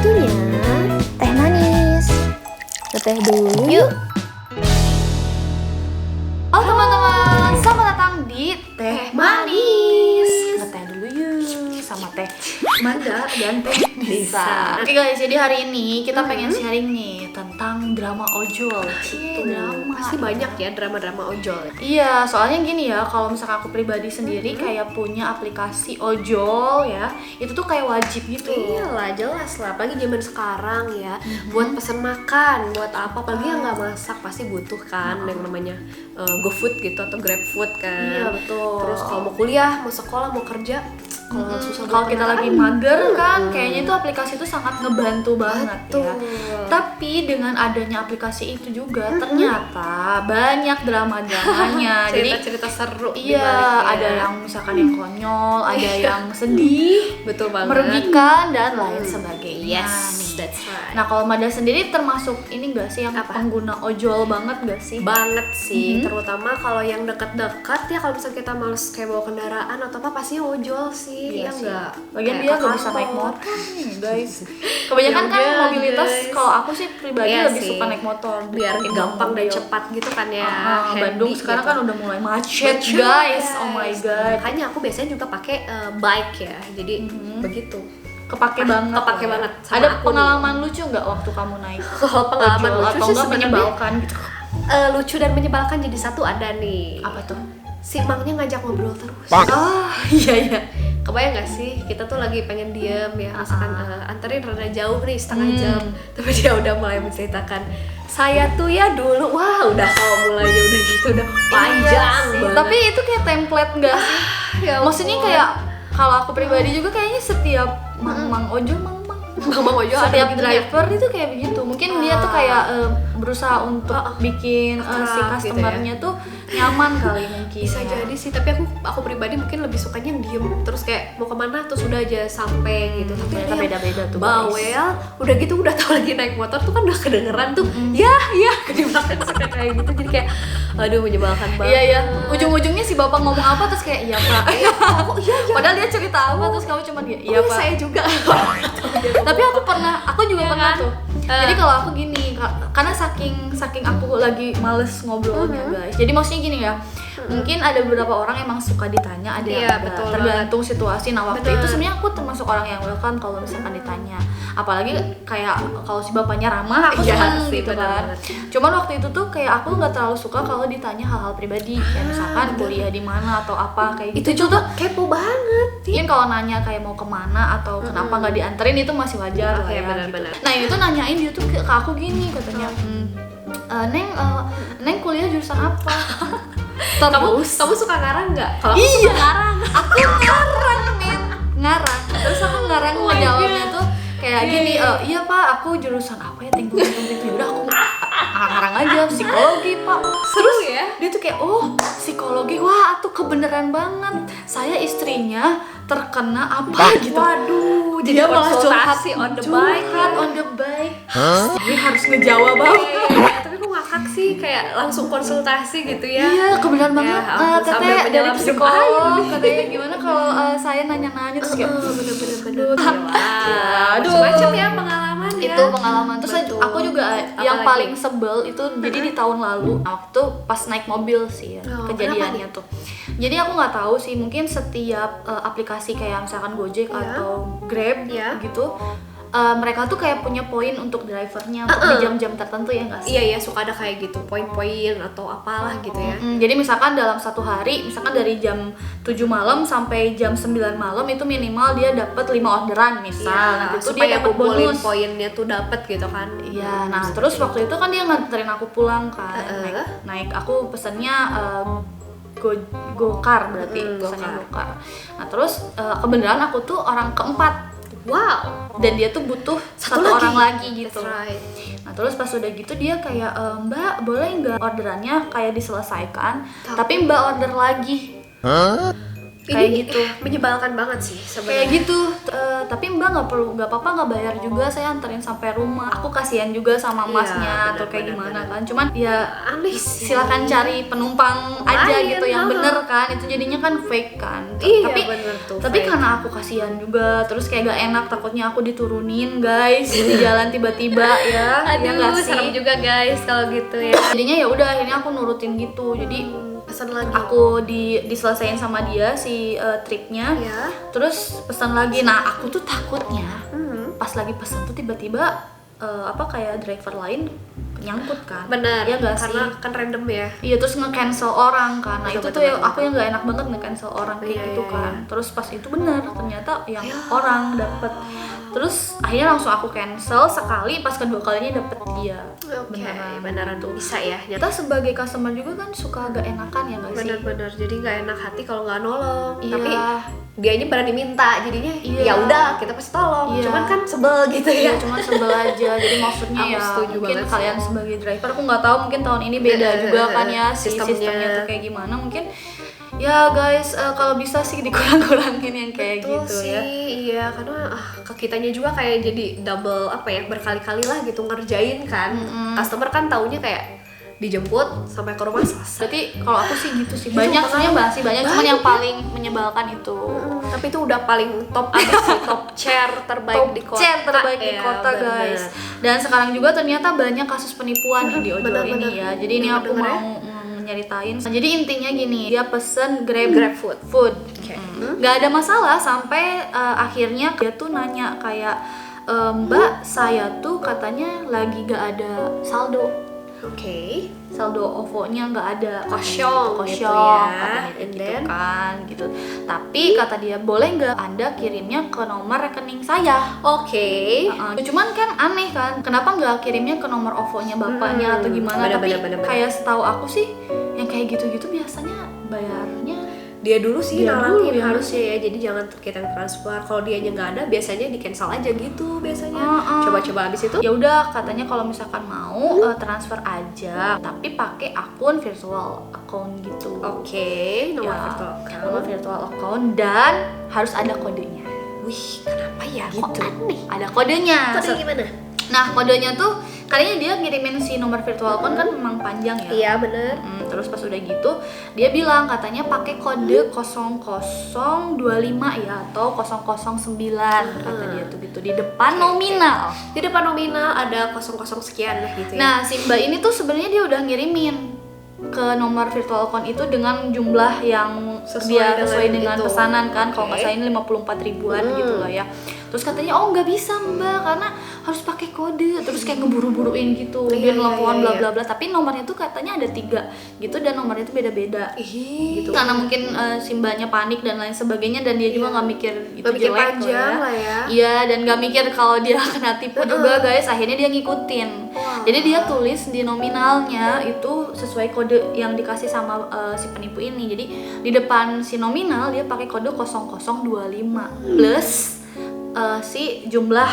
Waktunya teh manis. Ngeteh dulu yuk. Halo teman-teman, selamat datang di Teh Manis. Ngeteh dulu yuk sama teh Manda dan teh Nisa. Oke guys, jadi hari ini kita pengen sharing nih tentang drama ojol. Drama. Pasti banyak ya drama-drama ojol. Iya, soalnya gini ya, kalau misalkan aku pribadi sendiri kayak punya aplikasi ojol ya, itu tuh kayak wajib gitu. Iyalah, jelas lah. Apalagi zaman sekarang ya, buat pesen makan, buat apa? Apalagi yang nggak masak pasti butuh kan yang namanya GoFood gitu atau GrabFood kan. Iya, betul. Terus kalau mau kuliah, mau sekolah, mau kerja, susah kalau kita kendaraan. lagi mager kan, kayaknya itu aplikasi itu sangat ngebantu banget ya. Betul. Tapi dengan adanya aplikasi itu juga ternyata banyak drama-dramanya. Jadi cerita-cerita seru iya, dibaliknya. ada yang misalkan yang konyol, ada yang sedih, Betul banget. merugikan dan lain sebagainya. Yes, nih. that's right. Nah, kalau Mada sendiri termasuk ini gak sih yang pengguna ojol banget gak sih? Banget sih, terutama kalau yang dekat-dekat ya, kalau misalnya kita males kayak bawa kendaraan atau apa pastinya ojol sih. Iya Ya sih. enggak. Lagian Kayak dia ke gak bisa naik kantor. motor nih guys. Kebanyakan kan Yaudah, mobilitas, guys. kalau aku sih pribadi Iya lebih sih. suka naik motor Biar ketimbang gampang dan mobil. cepat gitu kan ya. Handy Bandung sekarang gitu. kan udah mulai macet Betul, guys. Oh my god. Makanya aku biasanya juga pakai bike ya. Jadi begitu. Kepake banget. kepake ya. banget sama Ada aku pengalaman lucu nggak waktu kamu naik? Kalau pengalaman ojol lucu atau sih enggak sebenarnya menyebalkan gitu? lucu dan menyebalkan jadi satu ada nih. Apa tuh? Si Mangnya ngajak ngobrol terus. Ah, iya iya. Kebayang gak sih, kita tuh lagi pengen diem ya, misalkan anterin rada jauh nih, setengah jam, tapi dia udah mulai menceritakan saya tuh ya dulu, wah udah kalau mulainya udah gitu, udah panjang Iya sih. banget. Tapi itu kayak template nggak sih? Ya Maksudnya ampun. kayak kalau aku pribadi juga kayaknya setiap mang ojol Bang Ojo ada setiap gitu ya? driver itu kayak begitu. Mungkin dia tuh kayak berusaha untuk bikin si Akrab gitu customernya tuh nyaman kali mungkin. Bisa ya. jadi sih, tapi aku pribadi mungkin lebih sukanya yang diem, terus kayak mau kemana tuh sudah aja sampai gitu. Tapi ternyata dia beda-beda tuh, bawel, udah gitu udah tahu lagi naik motor tuh kan udah kedengeran tuh, ya di belakang suka kayak gitu, jadi kayak aduh menyebalkan banget. Iya iya. Ujung-ujungnya si bapak ngomong apa terus kayak iya pak. Iya. Padahal dia cerita apa terus kamu cuma dia iya Oh, pak. saya juga. Tapi aku juga Iya pernah kan? tuh. Jadi kalau aku gini, karena saking aku lagi males ngobrolnya guys. Jadi maksudnya gini ya, mungkin ada beberapa orang emang suka ditanya, ada yang Iya, enggak. betul Tergantung situasi. Nah waktu Bener. itu sebenarnya aku termasuk orang yang welcome kalau misalkan ditanya. Apalagi kayak kalau si bapaknya ramah, aku Iya seneng sih, gitu bener kan. banget. Cuman waktu itu tuh kayak aku nggak terlalu suka kalau ditanya hal-hal pribadi, kayak misalkan kuliah di mana atau apa kayak gitu. Itu juga kepo banget. Mungkin kalau nanya kayak mau kemana atau kenapa nggak dianterin itu masih wajar lah Oke, ya. benar-benar. Gitu. Nah ini tuh nanyain dia tuh ke aku gini katanya, Neng kuliah jurusan apa? Kamu Terus suka ngarang nggak? Kalau aku iya, suka ngarang. aku ngarang. Terus aku ngarang Oh my ngejawabnya God. tuh kayak Iya, gini, iya. iya pak, aku jurusan apa ya, tinggal gitu. Udah aku ngarang aja psikologi pak. Seru ya? Dia tuh kayak psikologi, wah tuh kebenaran banget. Saya istrinya terkena apa gitu. Waduh, Dia jadi malah konsultasi on the bike. curhat on the bike. Dia harus ngejawab apa? Iya, tapi kok ngakak sih kayak langsung konsultasi gitu ya? Iya, kebenaran banget. ampun, sambil Teteh dari menyelam psikolog, senyum. katanya gimana kalau saya nanya-nanya terus kayak Bener-bener. Aduh. Macam-macam ya pengalaman ya. itu pengalaman. Terus Betul. aku juga yang Apalagi? paling sebel itu jadi di tahun lalu waktu pas naik mobil sih ya, Oh, kejadiannya tuh. Jadi aku nggak tahu sih, mungkin setiap aplikasi kayak misalkan Gojek atau Grab gitu, mereka tuh kayak punya poin untuk drivernya untuk di jam-jam tertentu ya nggak sih? Iya, suka ada kayak gitu, poin-poin atau apalah gitu ya. Jadi misalkan dalam satu hari, misalkan dari jam 7 malam sampai jam 9 malam itu minimal dia dapat 5 orderan misal. Nah, itu dia supaya dapat kumpulin bonus. poinnya tuh dapat gitu kan. Iya, nah terus waktu itu kan dia nganterin aku pulang kan, naik aku pesannya Gokar berarti, pesannya Gokar. Nah terus kebenaran aku tuh orang keempat. Wow. Dan dia tuh butuh satu lagi. orang lagi gitu. That's right. Nah terus pas udah gitu dia kayak Mbak boleh nggak orderannya kayak diselesaikan, tapi Mbak order lagi. kayak gitu. Menyebalkan banget sih sebenarnya. Kayak gitu. Tapi Mbak nggak apa-apa, nggak bayar juga, saya anterin sampai rumah. Aku kasihan juga sama masnya atau kayak gimana kan. Cuman ya aneh sih. Silakan cari penumpang aja Lain, gitu yang bener kan. Itu jadinya kan fake kan. Iya, tapi bener tuh, tapi fake. karena aku kasihan juga, terus kayak gak enak, takutnya aku diturunin guys di jalan tiba-tiba ya. Ya nggak Aduh, sih? serem juga guys kalau gitu ya. Jadinya ya udah akhirnya aku nurutin gitu. Jadi Pesan lagi. aku diselesain sama dia si tripnya, ya. terus pesan lagi. Nah aku tuh takutnya Hmm. pas lagi pesan tuh tiba-tiba kayak driver lain nyangkut kan. Benar. Ya nggak sih? Karena kan random ya. Iya, terus nge-cancel orang kan. Nah Betul, itu betul, tuh betul, aku yang gak enak banget nge-cancel orang kayak Iya, gitu iya, kan. iya. Terus pas itu bener, ternyata yang orang dapet. Terus akhirnya langsung aku cancel sekali, pas kedua kalinya dapet dia. Oke, beneran tuh bisa ya. Kita sebagai customer juga kan suka gak enakan ya gak sih? Bener-bener, jadi nggak enak hati kalau nggak nolong. Iya. Tapi dianya berani minta, jadinya Iya. ya udah kita pasti tolong. Iya. Cuman kan sebel gitu Iya, ya. cuma sebel aja. Jadi maksudnya Aku ya setuju mungkin banget kalian sih. sebagai driver, aku nggak tahu mungkin tahun ini beda juga kan ya si Sistemnya. sistemnya tuh kayak gimana. Mungkin ya guys, kalau bisa sih dikurang-kurangin yang kayak Betul gitu sih, ya. iya karena ke kitanya juga kayak jadi double apa ya, berkali-kali lah gitu ngerjain kan. Customer kan taunya kayak dijemput sampai ke rumah selesai. Berarti kalau aku sih gitu sih. Itu Banyak pengalaman. sebenarnya masih banyak, cuman Banyak yang ya. paling menyebalkan itu. Tapi itu udah paling top abis sih, top chair terbaik Top di kota. chair terbaik di Ya, kota bener. guys. Dan sekarang juga ternyata banyak kasus penipuan nih di ojol Bener-bener. ini ya. Jadi ini aku Denger-denger ya. mau nyeritain. Jadi intinya gini, dia pesen Grab food. food. Nggak ada masalah sampai akhirnya dia tuh nanya kayak Mbak, saya tuh katanya lagi gak ada saldo. Oke. Saldo OVO-nya nggak ada, Kosong kosong gitu ya. katanya And gitu then? kan gitu. Tapi kata dia, boleh nggak Anda kirimnya ke nomor rekening saya? Oke. Cuman kan aneh kan, kenapa nggak kirimnya ke nomor OVO-nya bapaknya atau gimana? Tapi bener. kayak setahu aku sih yang kayak gitu-gitu biasanya bayarnya Dia dulu sih Dia nalangin dulu ya. harusnya ya, jadi jangan kita yang transfer. Kalau dianya nggak ada, biasanya di cancel aja gitu biasanya. Uh-uh. Coba-coba abis itu. ya udah katanya kalau misalkan mau transfer aja, tapi pakai akun virtual account gitu. Oke, nomor Ya, virtual account. nomor virtual account dan harus ada kodenya. Wih, kenapa ya? Gitu. Kok aneh? Ada kodenya. Kode gimana? Nah, kodenya tuh kayaknya dia ngirimin si nomor virtual account kan memang panjang ya. Iya bener. Terus pas udah gitu, dia bilang katanya pakai kode 0025 ya atau 009 kata dia tuh gitu di depan nominal. Di depan nominal ada 00 sekian lah gitu ya. Nah, si Mbak ini tuh sebenarnya dia udah ngirimin ke nomor virtual account itu dengan jumlah yang sesuai dengan itu. pesanan kan. Kalau nggak Oke. salah ini 54 ribuan gitu lah ya. Terus katanya oh nggak bisa Mbak karena harus pakai kode. Terus kayak ngeburu-buruin gitu. Dia Iya, nelfon iya, bla iya. bla bla. Tapi nomornya tuh katanya ada 3 gitu dan nomornya tuh beda-beda. Ih, Gitu. Karena mungkin si Mbaknya panik dan lain sebagainya dan dia juga nggak mikir itu Nggak mikir jelek panjang lah ya. Iya, dan nggak mikir kalau dia kena tipu juga guys. Akhirnya dia ngikutin. Wah. Jadi dia tulis di nominalnya itu sesuai kode yang dikasih sama si penipu ini. Jadi di depan si nominal dia pakai kode 0025 plus si jumlah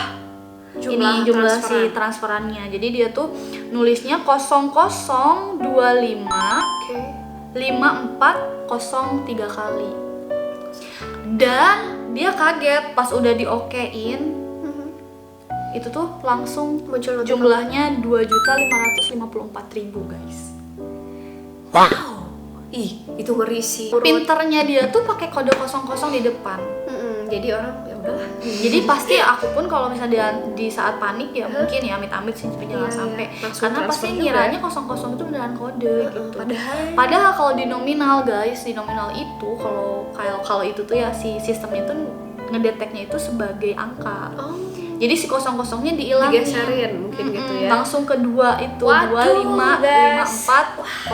ini jumlah si transferannya. Jadi dia tuh nulisnya 0025 Oke. 5403 kali. Dan dia kaget pas udah diokein itu tuh langsung Muncul notifikasi. jumlahnya 2.554.000 guys. Wow. Ih, itu ngeri sih. Pinternya dia tuh pakai kode 00 di depan. Jadi orang ya udahlah. Jadi pasti aku pun kalau misalnya dia di saat panik ya mungkin ya amit-amit sih jangan Iya, sampai. iya. Langsung Karena pasti transfer juga. ngiranya 00 itu beneran kode gitu. Padahal kalau di nominal guys, di nominal itu kalau itu tuh ya si sistemnya tuh ngedeteknya itu sebagai angka. Jadi si 00-nya dihilangin. digeserin mungkin gitu ya. Langsung kedua itu Waduh, 2554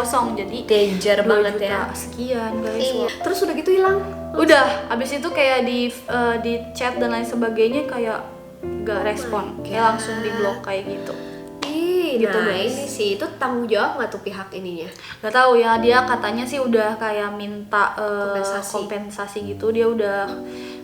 000. Jadi Danger 2 banget juta ya. sekian guys. Iya. Wah. Terus udah gitu hilang. Udah, abis itu kayak di chat dan lain sebagainya kayak gak respon, my kayak God. langsung di blok kayak gitu. Gitu Gitu, nah guys. ini sih itu tanggung jawab nggak tuh pihak ininya? Gak tahu ya, dia katanya sih udah kayak minta Kompensasi. gitu, dia udah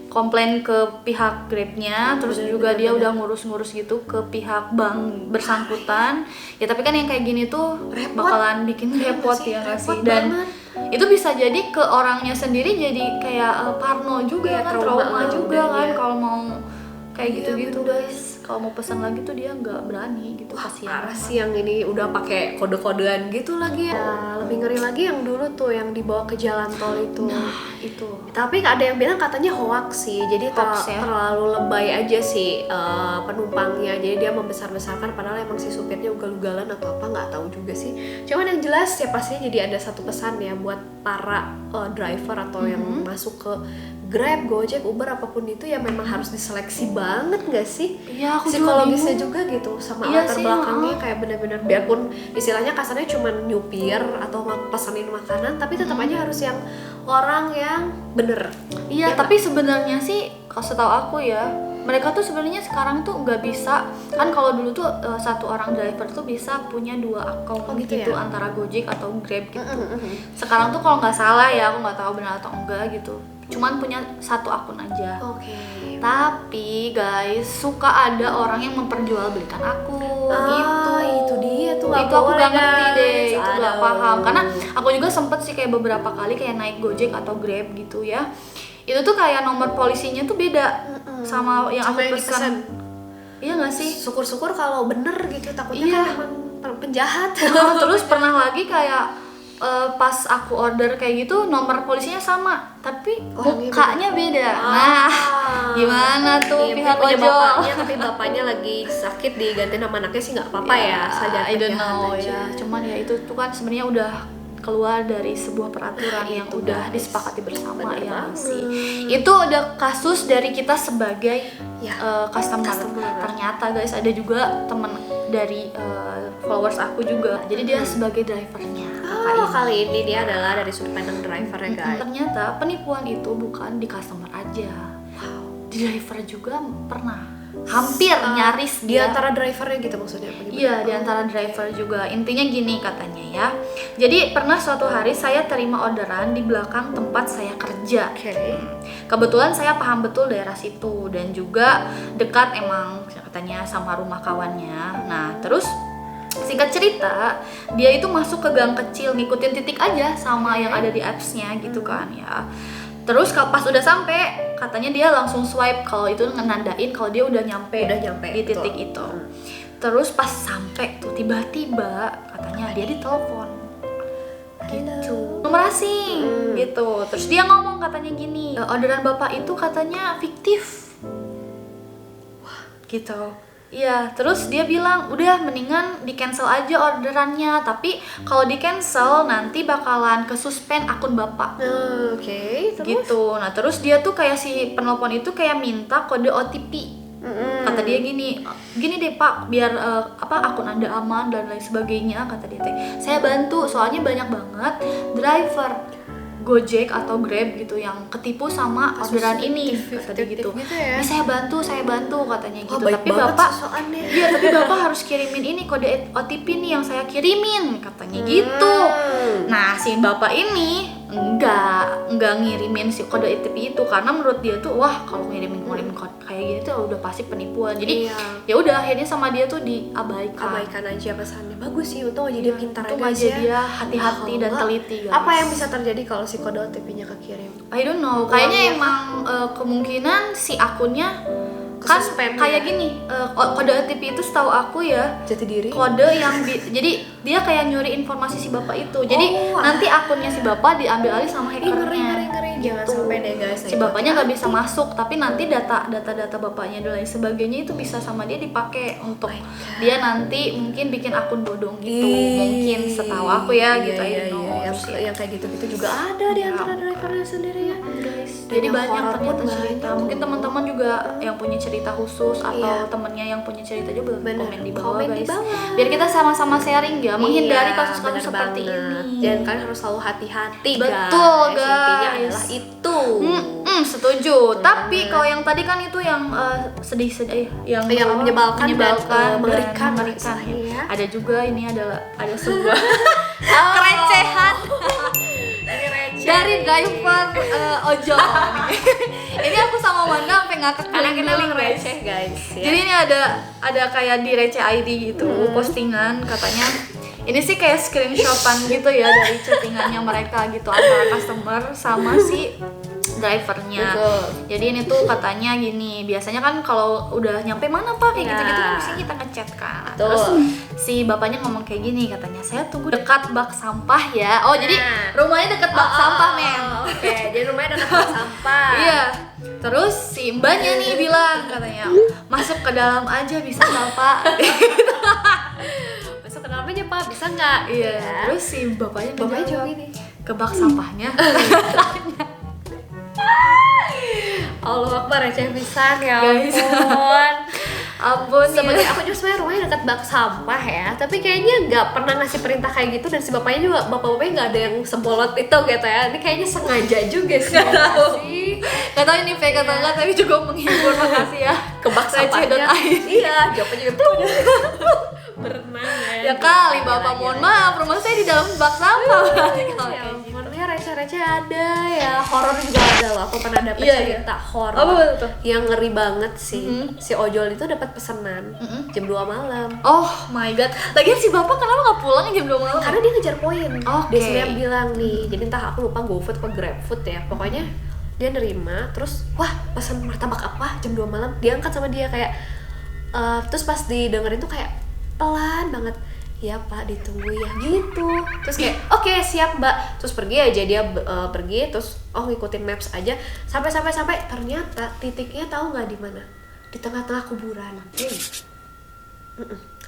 komplain ke pihak Grabnya, terus juga dia udah ngurus-ngurus gitu ke pihak bank bersangkutan. Ya tapi kan yang kayak gini tuh Repot. bakalan bikin Iya repot nggak sih? ya nggak Repot sih? Dan banget. itu bisa jadi ke orangnya sendiri jadi kayak parno juga Iya, kan, trauma trauma juga udah, kan iya. kalau mau kayak Iya, gitu-gitu bener. guys. Kalau mau pesan lagi tuh dia nggak berani gitu, kasihan. Parah sih yang ini udah pakai kode-kodean gitu lagi ya. Lebih ngeri lagi yang dulu tuh yang dibawa ke jalan tol itu. Nah, itu. Tapi ada yang bilang katanya hoax sih, jadi Hoax ya? terlalu lebay aja sih penumpangnya. Jadi dia membesar-besarkan padahal emang si supirnya ugal-ugalan atau apa nggak tahu juga sih. Cuman yang jelas ya pastinya jadi ada satu pesan ya buat para driver atau yang masuk ke Grab, Gojek, Uber apapun itu ya memang harus diseleksi banget nggak sih? Iya, aku Psikologisnya juga juga gitu sama Iya latar sih, belakangnya kayak bener-bener biarpun istilahnya kasarnya cuma nyupir atau pesanin makanan tapi tetap aja harus yang orang yang bener. Iya, Ya tapi sebenarnya sih kalau setahu aku ya, mereka tuh sebenarnya sekarang tuh nggak bisa kan. Kalau dulu tuh satu orang driver tuh bisa punya 2 account gitu ya? antara Gojek atau Grab gitu. Sekarang tuh kalau nggak salah ya, aku nggak tahu benar atau enggak gitu, cuman punya 1 akun aja. Oke. Tapi guys, suka ada orang yang memperjualbelikan akun gitu. Itu dia tuh Itu aku boleh, gak ngerti deh, guys. itu gak Aduh. paham. Karena aku juga sempet sih kayak beberapa kali kayak naik Gojek atau Grab gitu ya. Itu tuh kayak nomor polisinya tuh beda sama yang Sama aku yang pesan. dipesan. Iya gak sih? Syukur-syukur kalau bener gitu, takutnya Iya. kan emang penjahat. Terus pernah lagi kayak pas aku order kayak gitu nomor polisinya sama tapi Orangnya mukanya beda. Nah, gimana tuh Iya, pihak punya ojol? bapaknya, tapi bapaknya lagi sakit diganti nama anaknya sih nggak apa-apa ya, sadar I don't penjahat know aja. ya. Cuman ya itu tuh kan sebenarnya udah keluar dari sebuah peraturan yang itu, udah guys. disepakati bersama. Bener ya banget. sih. Itu ada kasus dari kita sebagai Ya, customer. customer. Ternyata guys ada juga temen dari followers aku juga. Jadi dia sebagai drivernya. Kali ini dia adalah dari sudut pandang driver ya guys. Ternyata penipuan itu bukan di customer aja. Di driver juga pernah. Hampir nyaris Di dia. antara drivernya gitu maksudnya apa gimana? Iya, di antara driver juga. Intinya gini katanya ya. Jadi pernah suatu hari saya terima orderan di belakang tempat saya kerja. Oke. Kebetulan saya paham betul daerah situ dan juga dekat emang katanya sama rumah kawannya. Nah, terus singkat cerita, dia itu masuk ke gang kecil ngikutin titik aja sama yang ada di apps-nya gitu kan ya. Terus pas udah sampai, katanya dia langsung swipe kalau itu ngenandain kalau dia udah nyampe di titik betul. itu. Terus pas sampai tuh tiba-tiba katanya dia ditelepon. Gitu. Nomor asing gitu. Terus dia ngomong katanya gini, orderan Bapak itu katanya fiktif. Wah, gitu. Iya, terus dia bilang udah mendingan di cancel aja orderannya, tapi kalau di cancel nanti bakalan kesuspend akun Bapak. Oke, terus? Gitu. Nah, terus dia tuh kayak si penelpon itu kayak minta kode OTP. Kata dia gini deh Pak, biar akun Anda aman dan lain sebagainya, kata dia teh. Saya bantu, soalnya banyak banget driver Gojek atau Grab gitu yang ketipu sama orderan ini, kata dia gitu. ya? Ini saya bantu katanya gitu. Baik Tapi banget Bapak sosokannya. iya, tapi Bapak harus kirimin ini kode OTP nih yang saya kirimin, katanya gitu. Nah, si Bapak ini enggak ngirimin si kode OTP itu karena menurut dia tuh wah kalau ngirimin kode kayak gini tuh udah pasti penipuan. Jadi ya udah akhirnya sama dia tuh diabaikan. Abaikan aja pesannya. Bagus sih, untung aja dia pintar Untung guys aja ya. dia hati-hati dan teliti guys. Apa yang bisa terjadi kalau si kode OTP-nya kekirim? I don't know, kayaknya emang kemungkinan si akunnya kan Kesuspend kayak ya? gini, kode OTP itu setahu aku ya Jati diri? kode yang jadi dia kayak nyuri informasi si bapak itu. Jadi nanti akunnya si bapak diambil alih sama hackernya. Ngeri. Jangan sampai deh guys. Si bapaknya nggak bisa masuk, tapi nanti data bapaknya dan lain sebagainya itu bisa sama dia dipakai untuk dia nanti mungkin bikin akun bodong gitu. Mungkin setahu aku ya gitu. I don't know. Yang kayak gitu-gitu juga ada di antara drivernya sendiri ya. Jadi yang banyak horor pun ternyata cerita. banyak. Mungkin teman-teman juga yang punya cerita khusus atau temennya yang punya cerita juga boleh komen di bawah Komen di guys. bawah. Biar kita sama-sama sharing ya, menghindari Iya, kasus-kasus bener seperti banget. ini. Dan kalian harus selalu hati-hati Betul, Intinya guys. adalah itu. Setuju. Tapi kalau yang tadi kan itu yang sedih-sedih, yang apa, menyebalkan dan, dan mengerikan ya. ya. Ada juga ini ada sebuah kerecehan dari driver ojol nih. Ini aku sama Wanda sampai ngakak Karena kita guys. receh guys ya. Jadi ini ada kayak di Receh ID gitu postingan katanya Ini sih kayak screenshotan gitu ya dari chattingannya mereka gitu antara customer sama si drivernya. Betul. Jadi ini tuh katanya gini, biasanya kan kalau udah nyampe mana Pak kayak gitu-gitu kan mesti kita ngechat kan. Nah, terus si bapaknya ngomong kayak gini katanya, saya tunggu dekat bak sampah ya. Oh jadi rumahnya dekat bak sampah men. Oke, jadi rumahnya dekat bak sampah. Iya. Terus si mbaknya nih bilang katanya, masuk ke dalam aja bisa nggak Pak? Masuk ke dalam aja Pak, bisa nggak? Iya. Terus si bapaknya jawab ini. ke bak sampahnya. Allah Akbar, receh pisan ya Guys. ampun. Ampun Sebenarnya ya. aku juga sebenarnya rumahnya dekat bak sampah ya, tapi kayaknya nggak pernah ngasih perintah kayak gitu dan si bapaknya juga bapak-bapaknya nggak ada yang sebolot itu gitu ya. Ini kayaknya sengaja juga sih. Sih. Gak tau ini fake atau enggak tapi cukup menghibur. Makasih ya. Ke bak sampahnya. Receh.id. Iya, jawabnya juga plung. Berenang Ya kali bapak mohon maaf rumah saya di dalam bak sampah. Ya ampun, ya receh-receh ada ya, horor juga ada loh. Aku pernah dapet Iya, cerita horor Apa tuh? yang ngeri banget sih. Si ojol itu dapat pesanan jam 2 malam. Oh my god. Lagian si bapak kenapa nggak pulang jam 2 malam? Karena dia ngejar poin. Oke. Dia sebenarnya bilang nih, jadi entah aku lupa GoFood apa GrabFood ya. Pokoknya dia nerima, terus wah pesan martabak apa jam 2 malam. Dia angkat sama dia kayak terus pas didengerin tuh kayak pelan banget. Ya Pak, ditunggu ya gitu. Terus kayak oke, siap Mbak. Terus pergi aja dia pergi, terus ngikutin maps aja sampai ternyata titiknya tahu nggak di mana? Di tengah-tengah kuburan.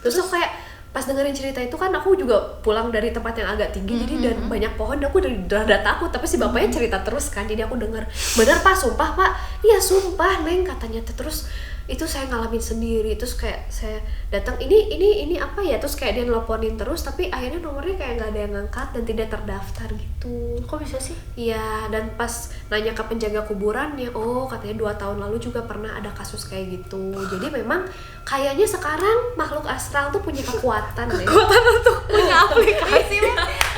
Terus aku kayak pas dengerin cerita itu kan aku juga pulang dari tempat yang agak tinggi jadi dan banyak pohon, aku rada takut, tapi si bapaknya cerita terus kan, jadi aku denger bener Pak, sumpah Pak, iya sumpah Neng katanya. Terus itu saya ngalamin sendiri, terus kayak saya datang ini apa ya, terus kayak dia nelponin terus tapi akhirnya nomornya kayak nggak ada yang ngangkat dan tidak terdaftar gitu. Kok bisa sih? Iya, dan pas nanya ke penjaga kuburannya, oh katanya 2 tahun lalu juga pernah ada kasus kayak gitu. Jadi memang kayaknya sekarang makhluk astral tuh punya kekuatan deh. Kekuatan untuk punya aplikasi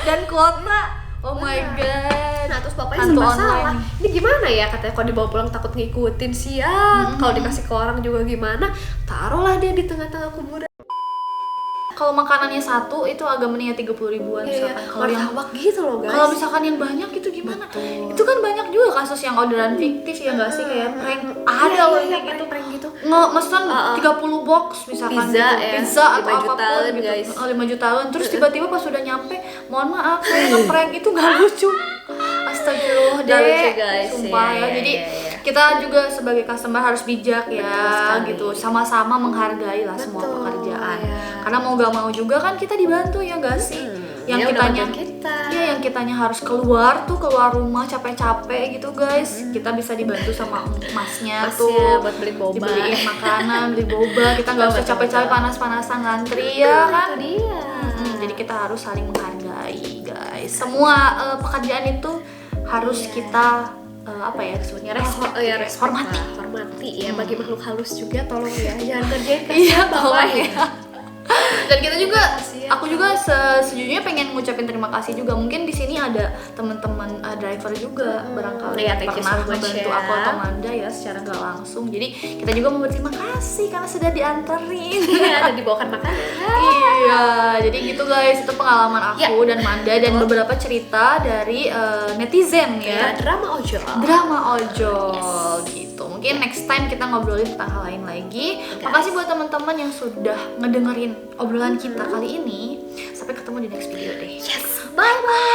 dan kuota. Oh my god. Nah terus bapaknya Hantu serba salah. online. Ini gimana ya katanya, kalau dibawa pulang takut ngikutin sih ya. Kalau dikasih ke orang juga gimana? Taruhlah dia di tengah-tengah kuburan. Kalau makanannya satu itu agak mendingan 30 ribuan Iya, misalkan. Kalau yang martabak gitu loh guys. kalau misalkan yang banyak itu gimana? Betul. Itu kan banyak juga kasus yang orderan fiktif ya nggak sih, kayak prank. Ada loh yang gitu. prank gitu. Mesen 30 box misalkan Pizza, gitu. ya. Pizza 5 atau jutaan, apapun gitu. guys. 5 jutaan. Terus tiba-tiba pas sudah nyampe, mohon maaf saya nge-prank, itu nggak lucu. Astagfirullah Nggak deh. lucu, guys. Sumpah Iya, ya. iya, Jadi iya. kita juga sebagai customer harus bijak ya. Betul sekali. Gitu. Sama-sama menghargai lah semua Betul, pekerjaan. iya. Karena mau gak mau juga kan kita dibantu ya gak sih? Yang Ya, udah kitanya bantuin kita. ya yang kitanya harus keluar rumah capek-capek gitu guys. Kita bisa dibantu sama masnya Masnya tuh buat beli boba. dibeliin makanan, beli boba. Kita nggak usah capek-capek panas-panasan ngantri ya kan? Itu dia. Jadi kita harus saling menghargai guys. Semua pekerjaan itu harus kita apa ya sebutnya respect, ya, gitu. respect Hormati. lah, hormati ya. Bagi makhluk halus juga tolong ya, jangan kerjain Iya, kasihan tolong bapak ya. Dan kita juga, Kasihan. aku juga sejujurnya pengen ngucapin terima kasih juga. Mungkin di sini ada teman-teman driver juga barangkali Iya, thank you pernah so much membantu ya. aku atau Manda ya secara nggak langsung. Jadi kita juga mau berterima kasih karena sudah dianterin. Iya, ada dibawakan makanan. Iya, jadi gitu guys, itu pengalaman aku Ya. dan Manda dan beberapa cerita dari netizen Ya, ya. drama ojol. Drama ojol gitu. Mungkin next time kita ngobrolin tentang hal lain lagi. Makasih buat teman-teman yang sudah ngedengerin obrolan kita kali ini. Sampai ketemu di next video deh. Yes, bye bye.